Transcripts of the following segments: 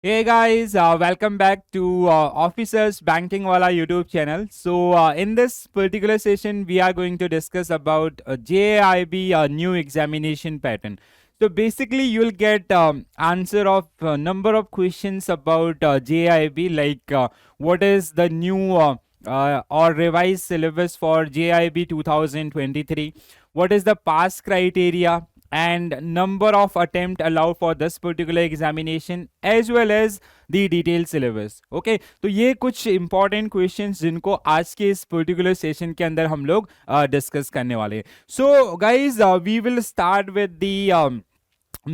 Hey guys, welcome back to Officers Banking Wala YouTube channel. So in this particular session, we are going to discuss about JIB new examination pattern. So basically, you'll get answer of number of questions about JIB, like what is the new or revised syllabus for JIB 2023, what is the pass criteria, and number of attempt allowed for this particular examination as well as the detailed syllabus. Okay तो ये कुछ important questions जिनको आज के इस particular session के अंदर हम लोग डिस्कस करने वाले हैं. So guys we will start with the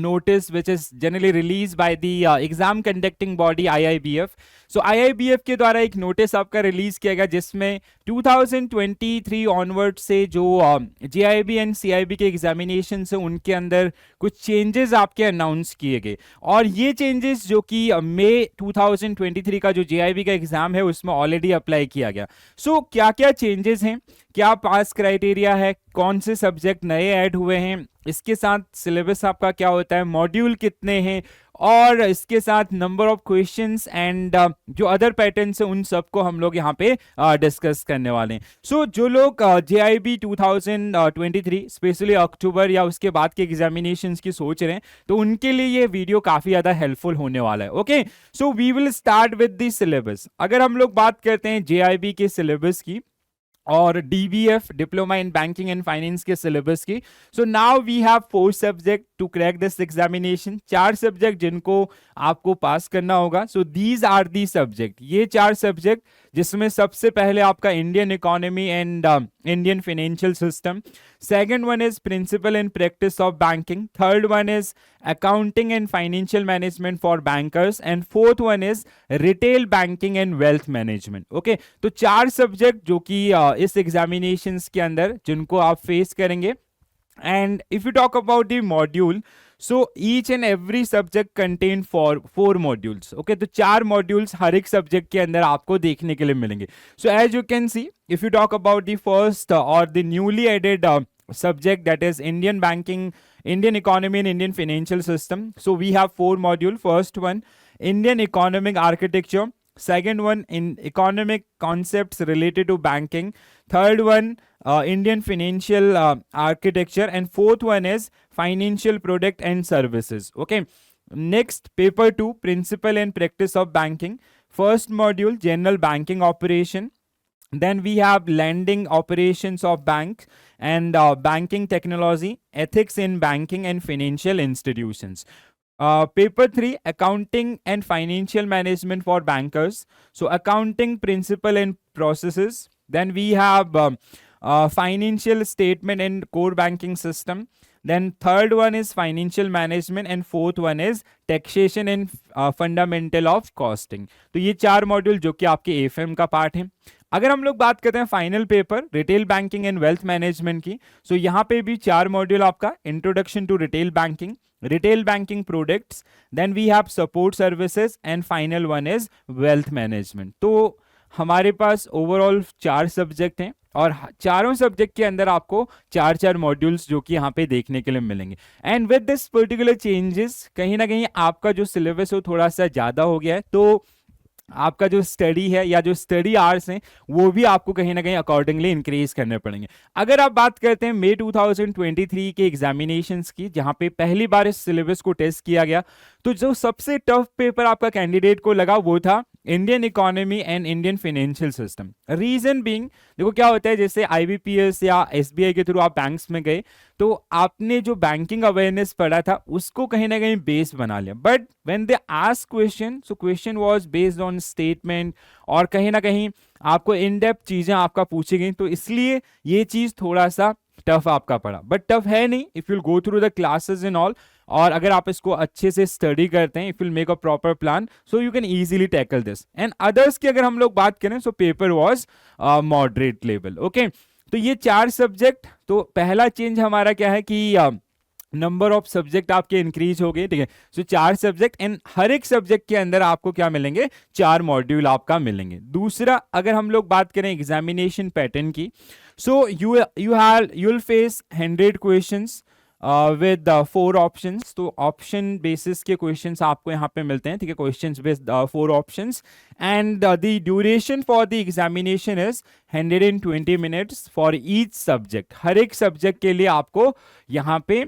notice which is generally released by the exam conducting body IIBF. So IIBF के द्वारा एक नोटिस आपका रिलीज किया गया जिसमें 2023 ऑनवर्ड से जो JIB एंड CIB के एग्जामिनेशन से उनके अंदर कुछ चेंजेस आपके अनाउंस किए गए, और ये चेंजेस जो कि मई 2023 का जो JIB का एग्जाम है उसमें ऑलरेडी अप्लाई किया गया. सो क्या क्या चेंजेस हैं, क्या पास क्राइटेरिया है, कौन से सब्जेक्ट नए ऐड हुए हैं, इसके साथ सिलेबस आपका क्या होता है, मॉड्यूल कितने हैं, और इसके साथ नंबर ऑफ क्वेश्चंस एंड जो अदर पैटर्न्स हैं उन सबको हम लोग यहाँ पे डिस्कस करने वाले हैं. सो जो लोग JIB 2023 स्पेशली अक्टूबर या उसके बाद के एग्जामिनेशंस की सोच रहे हैं तो उनके लिए ये वीडियो काफी ज्यादा हेल्पफुल होने वाला है. Okay so we will start with the syllabus. अगर हम लोग बात करते हैं JIB के सिलेबस की और DBF diploma in banking and finance के सिलेबस की, so now we have 4 subject to crack this examination. 4 subject जिनको आपको पास करना होगा. So these are the subject, ये 4 सब्जेक्ट जिसमें सबसे पहले आपका Indian economy and Indian financial system, second one is principle and practice of banking, third one is accounting and financial management for bankers, and fourth one is retail banking and wealth management. Okay तो 4 subject जो कि इस examinations के अंदर जिनको आप face करेंगे. And if you talk about the module, so each and every subject contain four modules. Okay, तो 4 modules हर एक subject के अंदर आपको देखने के लिए मिलेंगे. So as you can see, if you talk about the first or the newly added subject, that is Indian banking, Indian economy and Indian financial system. So we have 4 modules. First one, Indian economic architecture. Second one, in economic concepts related to banking. Third one, Indian financial architecture, and fourth one is financial product and services. Okay, next, paper 2, principle and practice of banking. First module, general banking operation. Then we have lending operations of bank and banking technology, ethics in banking and financial institutions. Paper 3, accounting and financial management for bankers. So accounting principle and processes. Then we have financial statement and core banking system. Then third one is financial management, and fourth one is taxation and fundamental of costing. तो ये 4 module जो कि आपके AFM का part है. अगर हम लोग बात करते हैं final paper retail banking and wealth management की, सो यहाँ पे भी 4 मॉड्यूल आपका introduction to retail banking, retail banking products, then we have support services, and final one is wealth management. तो हमारे पास ओवरऑल 4 सब्जेक्ट हैं और चारों सब्जेक्ट के अंदर आपको 4 मॉड्यूल्स जो कि यहाँ पे देखने के लिए मिलेंगे. And with this particular changes कहीं ना कहीं आपका जो सिलेबस है वो थोड़ा सा ज़्यादा हो गया है, तो आपका जो स्टडी है या जो स्टडी आवर्स हैं वो भी आपको कहीं ना कहीं अकॉर्डिंगली इंक्रीज करने पड़ेंगे. अगर आप बात करते हैं मई 2023 के एग्जामिनेशंस की, जहां पे पहली बार इस सिलेबस को टेस्ट किया गया, तो जो सबसे टफ पेपर आपका कैंडिडेट को लगा वो था Indian economy and Indian financial system. Reason being, देखो क्या होता है, जैसे IBPS या SBI के थ्रू आप बैंक्स में गए तो आपने जो बैंकिंग अवेयरनेस पढ़ा था उसको कहीं ना कहीं बेस बना लिया, but when they ask question, so question was based on statement और कहीं ना कहीं आपको इन डेप्थ चीजें आपका पूछी गई, तो इसलिए ये चीज थोड़ा सा टफ आपका पड़ा. बट टफ है नहीं if you go through the classes and all, और अगर आप इसको अच्छे से स्टडी करते हैं, if you make a proper plan, so you can easily tackle this. And others की अगर हम लोग बात करें, so paper was moderate level. Okay तो ये 4 सब्जेक्ट. तो पहला चेंज हमारा क्या है कि नंबर ऑफ सब्जेक्ट आपके इंक्रीज हो गए. ठीक है, सो 4 सब्जेक्ट, एंड हर एक सब्जेक्ट के अंदर आपको क्या मिलेंगे, 4 मॉड्यूल आपका मिलेंगे. दूसरा, अगर हम लोग बात करें एग्जामिनेशन पैटर्न की, so you will face 100 questions with 4 options. तो ऑप्शन बेसिस के क्वेश्चंस आपको यहाँ पे मिलते हैं, ठीक है, questions with 4 options. And the duration for the examination is 120 minutes for each subject. हर एक सब्जेक्ट के लिए आपको यहाँ पे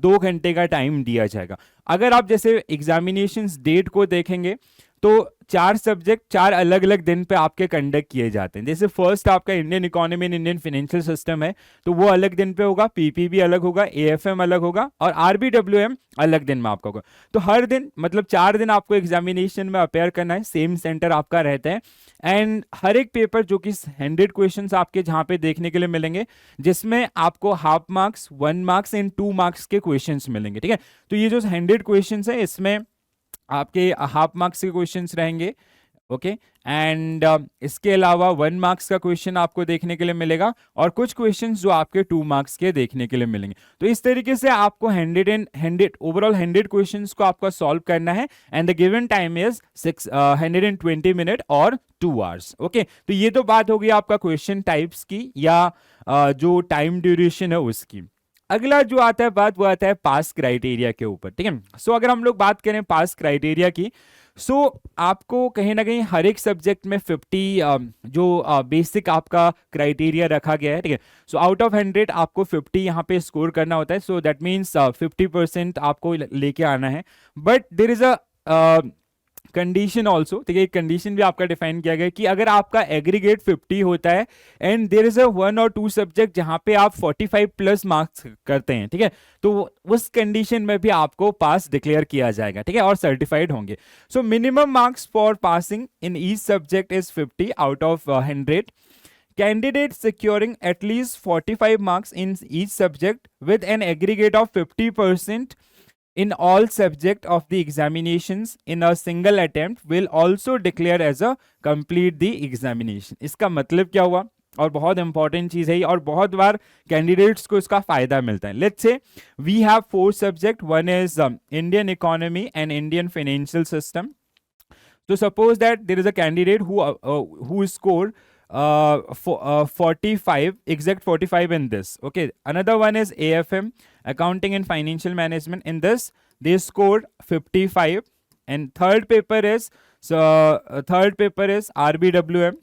2 घंटे का टाइम दिया जाएगा। अगर आप जैसे एग्जामिनेशन डेट को देखेंगे तो 4 सब्जेक्ट 4 अलग अलग दिन पे आपके कंडक्ट किए जाते हैं। जैसे फर्स्ट आपका Indian economy and Indian financial system है, तो वो अलग दिन पे होगा, पीपीबी अलग होगा, एएफएम अलग होगा और आरबीडब्ल्यूएम अलग दिन में आपका होगा। तो हर दिन मतलब 4 दिन आपको एग्जामिनेशन में अपेयर करना है, सेम सेंटर आपका रहता है। एंड हर एक पेपर जो कि 100 क्वेश्चंस आपके जहां पे देखने के लिए मिलेंगे, जिसमें आपको half marks, 1 marks and 2 marks के क्वेश्चंस मिलेंगे, ठीक है। तो ये जो 100 क्वेश्चंस है इसमें आपके हाफ मार्क्स के क्वेश्चंस रहेंगे, ओके। एंड इसके अलावा 1 मार्क्स का क्वेश्चन आपको देखने के लिए मिलेगा और कुछ क्वेश्चंस जो आपके 2 मार्क्स के देखने के लिए मिलेंगे। तो इस तरीके से आपको 100 ओवरऑल 100 क्वेश्चंस को आपको सॉल्व करना है and the given time is 120 minute और 2 आवर्स, ओके। तो ये तो बात हो गई आपका क्वेश्चन टाइप्स की या जो टाइम ड्यूरेशन है उसकी। अगला जो आता है बात वो आता है पास क्राइटेरिया के ऊपर, ठीक है। सो अगर हम लोग बात करें पास क्राइटेरिया की, सो आपको कहीं ना कहीं हर एक सब्जेक्ट में 50 जो बेसिक आपका क्राइटेरिया रखा गया है, ठीक है। सो आउट ऑफ 100 आपको 50 यहाँ पे स्कोर करना होता है। सो दैट मीन्स 50% आपको लेके आना है। But there is a condition also, ठीक है, एक कंडीशन भी आपका डिफाइन किया गया है कि अगर आपका एग्रीगेट 50 होता है एंड देयर इज अ 1 और 2 सब्जेक्ट जहां पे आप 45 प्लस मार्क्स करते हैं, ठीक है, तो उस कंडीशन में भी आपको पास डिक्लेयर किया जाएगा, ठीक है, और सर्टिफाइड होंगे। So minimum marks for passing in each subject is 50 out of 100। Candidates securing at least 45 marks in each subject with an aggregate of 50% in all subject of the examinations in a single attempt will also declare as a complete the examination। इसका मतलब क्या हुआ, और बहुत important चीज है ये, और बहुत बार कैंडिडेट्स को इसका फायदा मिलता है। Let's say we have 4 subject, one is Indian economy and Indian financial system. तो suppose that there is a candidate who scored 45 exact 45 in this, okay. Another one is AFM, accounting and financial management. In this they scored 55, and third paper is RBWM,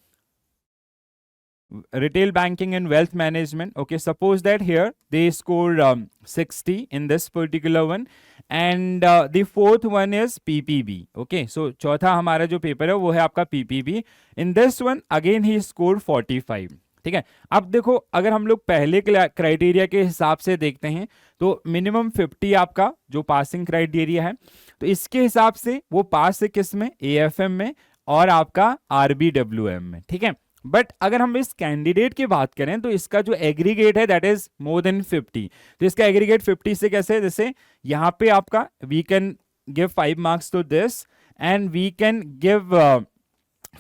retail banking and wealth management, okay. Suppose that here they scored 60 in this particular one, and the fourth one is PPB, okay. So चौथा हमारा जो paper है वो है आपका PPB। in this one again he scored 45, ठीक है। अब देखो अगर हम लोग पहले क्राइटेरिया के हिसाब से देखते हैं तो मिनिमम 50 आपका जो पासिंग क्राइटेरिया है, तो इसके हिसाब से वो पास है किस में, AFM में और आपका RBWM में, ठीक है। बट अगर हम इस कैंडिडेट की बात करें तो इसका जो एग्रीगेट है दैट इज मोर देन 50। तो इसका एग्रीगेट 50 से कैसे, जैसे यहाँ पे आपका we can give 5 marks to this and we can give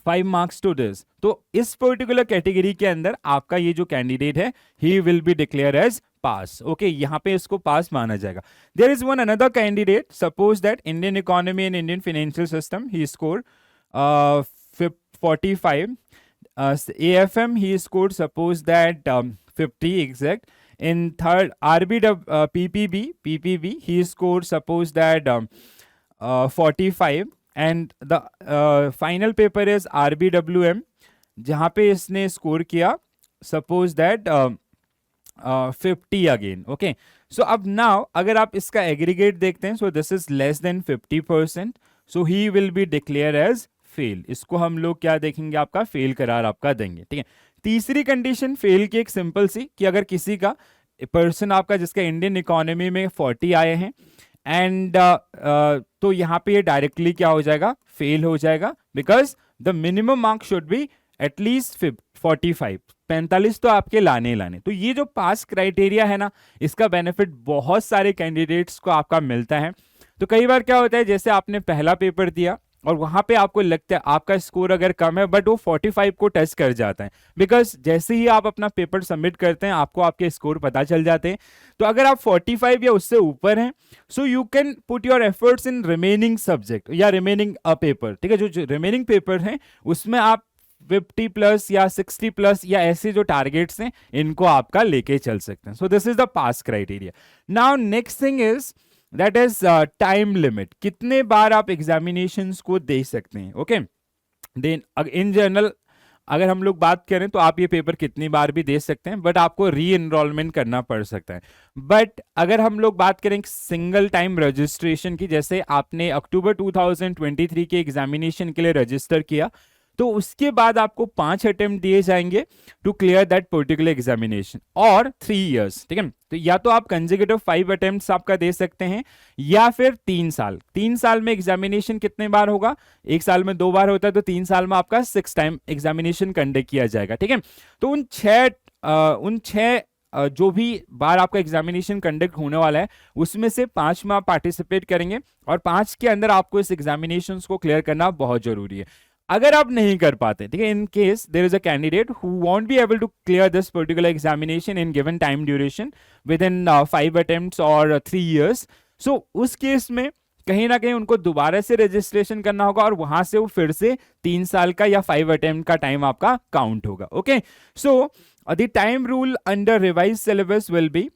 5 marks to this. तो इस पर्टिकुलर कैटेगरी के अंदर आपका ये जो कैंडिडेट है he will be declare as pass, okay. यहाँ पे इसको पास माना जाएगा। There is one another candidate, suppose that Indian economy and Indian financial system, he score 45। AFM he scored suppose that 50 exact. In third PPB he scored suppose that 45, and the final paper is RBWM जहाँ पे इसने score किया suppose that 50 again, okay. So अब now अगर आप इसका aggregate देखते हैं, so this is less than 50%, so he will be declared as fail. इसको हम लोग क्या देखेंगे, आपका फेल करार आपका देंगे, ठीक है। तीसरी कंडीशन फेल की एक सिंपल सी, कि अगर किसी का पर्सन आपका जिसका इंडियन इकोनॉमी में 40 आए हैं एंड तो यहाँ पे ये डायरेक्टली क्या हो जाएगा, फेल हो जाएगा, because the minimum mark should be at least 45, 45 तो आपके लाने। तो ये जो पास क्राइटेरिया है ना, इसका बेनिफिट बहुत सारे कैंडिडेट्स को आपका मिलता है। तो कई बार क्या होता है, जैसे आपने पहला पेपर दिया और वहां पे आपको लगता है आपका स्कोर अगर कम है बट वो 45 को टच कर जाता है, बिकॉज जैसे ही आप अपना पेपर सबमिट करते हैं आपको आपके स्कोर पता चल जाते हैं। तो अगर आप 45 या उससे ऊपर हैं, so you can put your efforts in remaining subject या रिमेनिंग पेपर, ठीक है। जो रिमेनिंग पेपर हैं उसमें आप 50 प्लस या 60 प्लस या ऐसे जो टारगेट्स हैं इनको आपका लेके चल सकते हैं. So this is the pass criteria. Now next thing is that is time limit. कितने बार आप एग्जामिनेशंस को दे सकते हैं. ओके, देन इन जनरल अगर हम लोग बात करें तो आप ये पेपर कितनी बार भी दे सकते हैं, बट आपको री एनरोलमेंट करना पड़ सकता है. बट अगर हम लोग बात करें सिंगल टाइम रजिस्ट्रेशन की, जैसे आपने अक्टूबर 2023 के एग्जामिनेशन के लिए रजिस्टर किया, तो उसके बाद आपको 5 अटेम्प्ट दिए जाएंगे to clear that particular examination और 3 इयर्स. ठीक है, तो या तो आप कंसेक्यूटिव 5 अटेम्प्ट्स आपका दे सकते हैं या फिर 3 साल. 3 साल में एग्जामिनेशन कितने बार होगा, एक साल में 2 बार होता है, तो 3 साल में आपका 6 टाइम एग्जामिनेशन कंडक्ट किया जाएगा. ठीक है, तो उन छह जो भी बार आपका एग्जामिनेशन कंडक्ट होने वाला है उसमें से 5 में आप पार्टिसिपेट करेंगे और 5 के अंदर आपको इस एग्जामिनेशन को क्लियर करना बहुत जरूरी है. अगर आप नहीं कर पाते, ठीक है, in case there is a candidate who won't be able to clear this particular examination in given time duration within 5 attempts और 3 इयर्स, सो उस केस में कहीं ना कहीं उनको दोबारा से रजिस्ट्रेशन करना होगा और वहां से वो फिर से 3 साल का या 5 अटेम्प्ट का टाइम आपका काउंट होगा. Okay, so the time rule under revise syllabus will be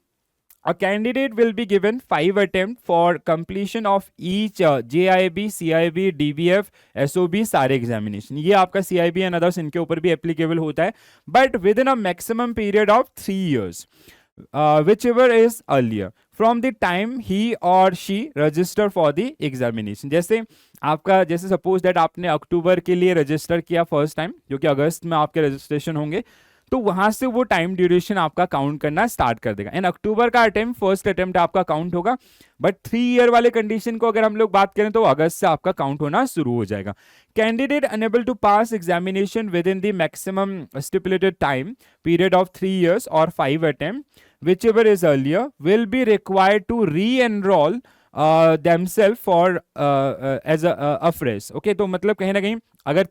a candidate will be given 5 attempts for completion of each JIB, CIB, DBF, SOB सारे एग्जामिनेशन. ये आपका CIB एंड अदर्स इनके ऊपर भी applicable होता है, but with in a maximum period of 3 years, whichever is earlier from the time he or she register for the examination. जैसे आपका, जैसे सपोज दैट आपने अक्टूबर के लिए रजिस्टर किया फर्स्ट टाइम, जो कि अगस्त में आपके रजिस्ट्रेशन होंगे, तो वहां से वो टाइम ड्यूरेशन आपका काउंट करना स्टार्ट कर देगा. एंड अक्टूबर का अटेम्प्ट फर्स्ट अटेम्प्ट आपका काउंट होगा, बट 3 ईयर वाले कंडीशन को अगर हम लोग बात करें तो अगस्त से आपका काउंट होना शुरू हो जाएगा. Candidate enable to pass examination within the maximum stipulated time period of 3 years और 5 attempt whichever is earlier will be required to re-enroll themselves for as a fresh. Okay, तो मतलब कहीं ना कहीं अगर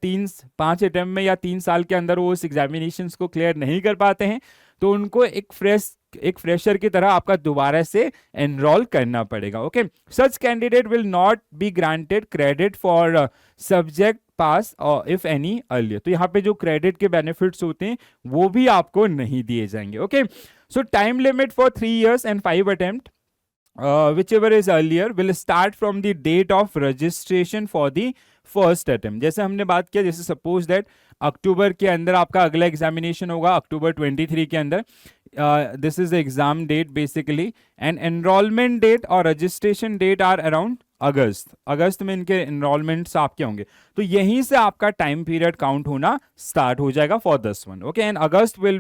5 अटेम्प्ट में या 3 साल के अंदर वो उस एग्जामिनेशन को क्लियर नहीं कर पाते हैं तो उनको एक फ्रेशर की तरह आपका दोबारा से एनरोल करना पड़ेगा. Okay, such candidate will not be granted credit for subject pass if any earlier. तो यहाँ पे जो क्रेडिट के बेनिफिट्स होते हैं वो भी आपको नहीं दिए जाएंगे. Okay, so time limit for 3 years and 5 attempt whichever is earlier will start from the date of registration for the first attempt. जैसे हमने बात किया, जैसे सपोज दैट अक्टूबर के अंदर आपका अगला एग्जामिनेशन होगा, अक्टूबर 23 के अंदर, this is the exam date basically, and enrollment date और रजिस्ट्रेशन डेट आर अराउंड अगस्त में इनके एनरोलमेंट्स आपके होंगे, तो यहीं से आपका टाइम पीरियड काउंट होना स्टार्ट हो जाएगा for this one. Okay, and October will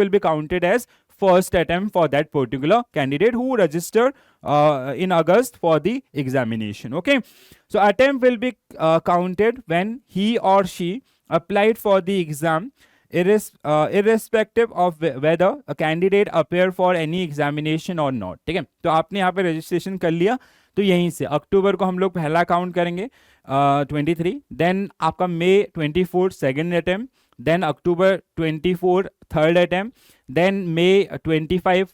be counted as first attempt for that particular candidate who registered in August for the examination. Okay, so attempt will be counted when he or she applied for the exam, irrespective of whether a candidate appear for any examination or not. ठीक है, तो आपने यहाँ पे registration कर लिया, तो यहीं से अक्टूबर को हम लोग पहला काउंट करेंगे 23, देन आपका मई 24 second attempt, then October 24 third attempt, then May 25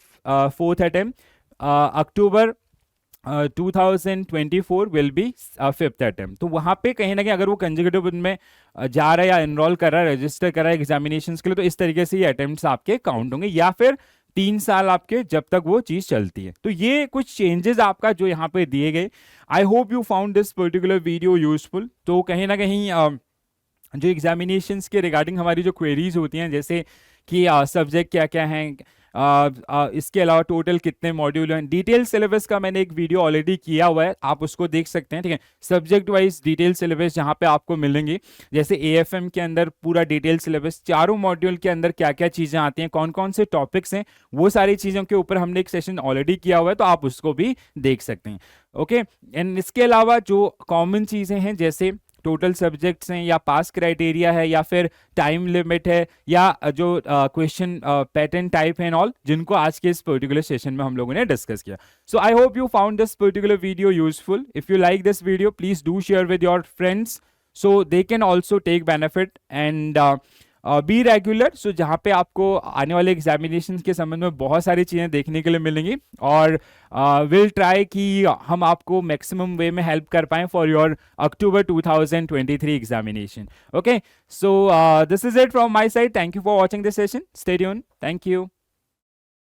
fourth attempt, October 2024 will be fifth attempt. तो वहां पे कहीं ना कहीं अगर वो कंसेक्यूटिव में जा रहा है या एनरोल कर रहा है, रजिस्टर कर रहा है एग्जामिनेशन के लिए, तो इस तरीके से ये अटेम्प्ट्स आपके काउंट होंगे, या फिर 3 साल आपके जब तक वो चीज चलती है. तो ये कुछ चेंजेस आपका जो यहाँ पे दिए गए. आई hope you found this particular video useful. तो कहीं ना कहीं जो एग्जामिनेशंस के रिगार्डिंग हमारी जो क्वेरीज होती हैं, जैसे कि सब्जेक्ट क्या क्या हैं, इसके अलावा टोटल कितने मॉड्यूल हैं, डिटेल सिलेबस का मैंने एक वीडियो ऑलरेडी किया हुआ है, आप उसको देख सकते हैं. ठीक है, सब्जेक्ट वाइज डिटेल सिलेबस जहाँ पे आपको मिलेंगे, जैसे AFM के अंदर पूरा डिटेल सिलेबस, चारों मॉड्यूल के अंदर क्या क्या चीज़ें आती हैं, कौन कौन से टॉपिक्स हैं, वो सारी चीज़ों के ऊपर हमने एक सेशन ऑलरेडी किया हुआ है, तो आप उसको भी देख सकते हैं. ओके, एंड इसके अलावा जो कॉमन चीज़ें हैं, जैसे टोटल सब्जेक्ट्स हैं, या पास क्राइटेरिया है, या फिर टाइम लिमिट है, या जो क्वेश्चन पैटर्न टाइप है ऑल, जिनको आज के इस पर्टिकुलर सेशन में हम लोगों ने डिस्कस किया. So I hope you found this particular video useful. If you like this video, please do share with your friends so they can also take benefit, and be regular, so जहाँ पे आपको आने वाले examination के संबंध में बहुत सारी चीज़ें देखने के लिए मिलेंगी, और विल ट्राई कि हम आपको मैक्सिमम वे में हेल्प कर पाएँ for your October 2023 examination. Okay, so this is it from my side. Thank you for watching this session. Stay tuned. Thank you.